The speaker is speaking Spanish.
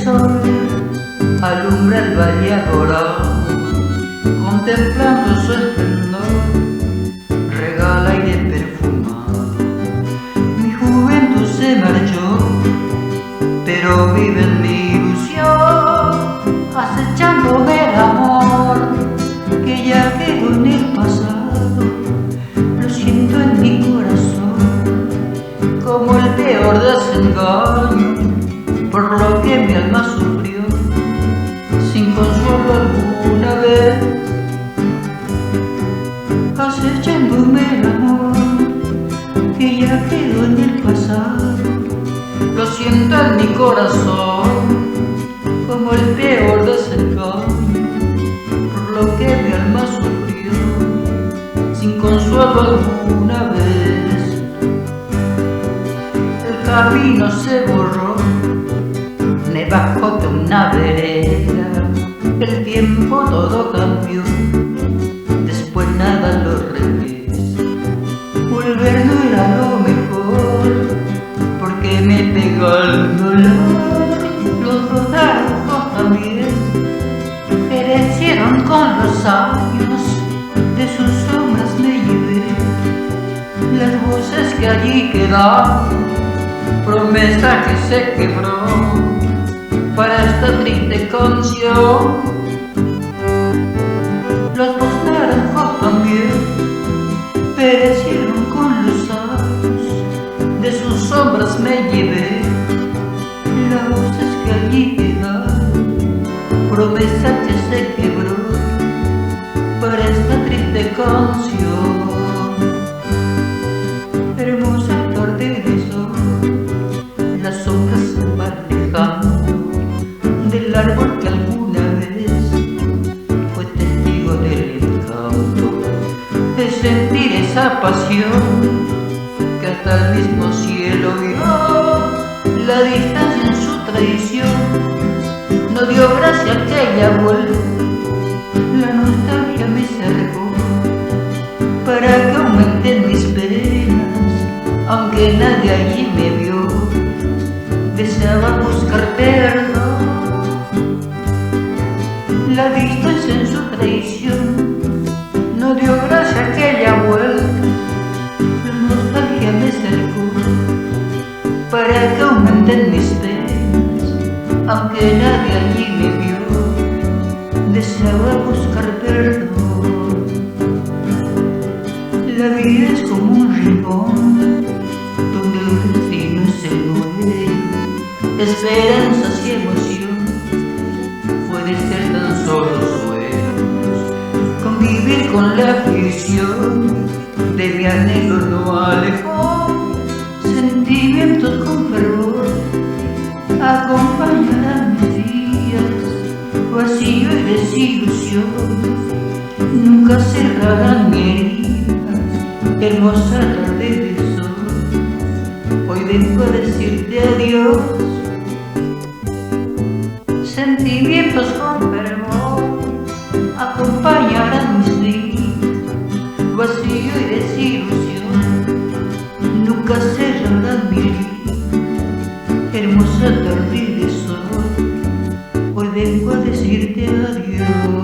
sol alumbra el valle adorado, contemplando su esplendor, regala aire perfumado. Mi juventud se marchó, pero vive en mi ilusión, acechándome el amor que ya quedó en el pasado. Lo siento en mi corazón como el peor desengaño, por lo que mi alma sufrió sin consuelo alguna vez, acechándome el amor que ya quedó en el pasado. Lo siento en mi corazón como el peor desengaño, por lo que mi alma sufrió sin consuelo alguna vez. El camino se borró debajo de una vereda, el tiempo todo cambió, después nada lo regresa. Volver no era lo mejor, porque me pegó el dolor. Los dos naranjos también perecieron con los años, de sus sombras me llevé las voces que allí quedaron, promesa que se quebró para esta triste canción. Los dos naranjos también perecieron con los años, de sus sombras me llevé las voces que allí quedaron, promesa que se quebró para esta triste canción. Hermosa tarde de sol, las sombras se van alejando del árbol que alguna vez fue testigo del encanto, de sentir esa pasión que hasta el mismo cielo vio. La distancia en su traición no dio gracia a aquella vuelta, la nostalgia me cercó para que aumenten mis penas, aunque nadie allí me vio, deseaba buscar perdón. La distancia en su traición no dio gracia a aquella vuelta, la nostalgia me cercó para que aumenten mis penas, aunque nadie allí me vio, deseaba buscar perdón. La vida es como un rincón donde el destino es el dueño, esperanzas y emoción puede ser tan solo sueños. Convivir con la aflicción de mi anhelo no alejó, sentimientos con fervor acompañarán mis días, vacío y desilusión nunca cerrarán mi herida. Hermosa tarde de sol, hoy vengo a decirte adiós. Sentimientos con fervor acompañarán mis días, vacío y desilusión nunca cerrarán mi herida. Hermosa tarde de sol, hoy vengo a decirte adiós.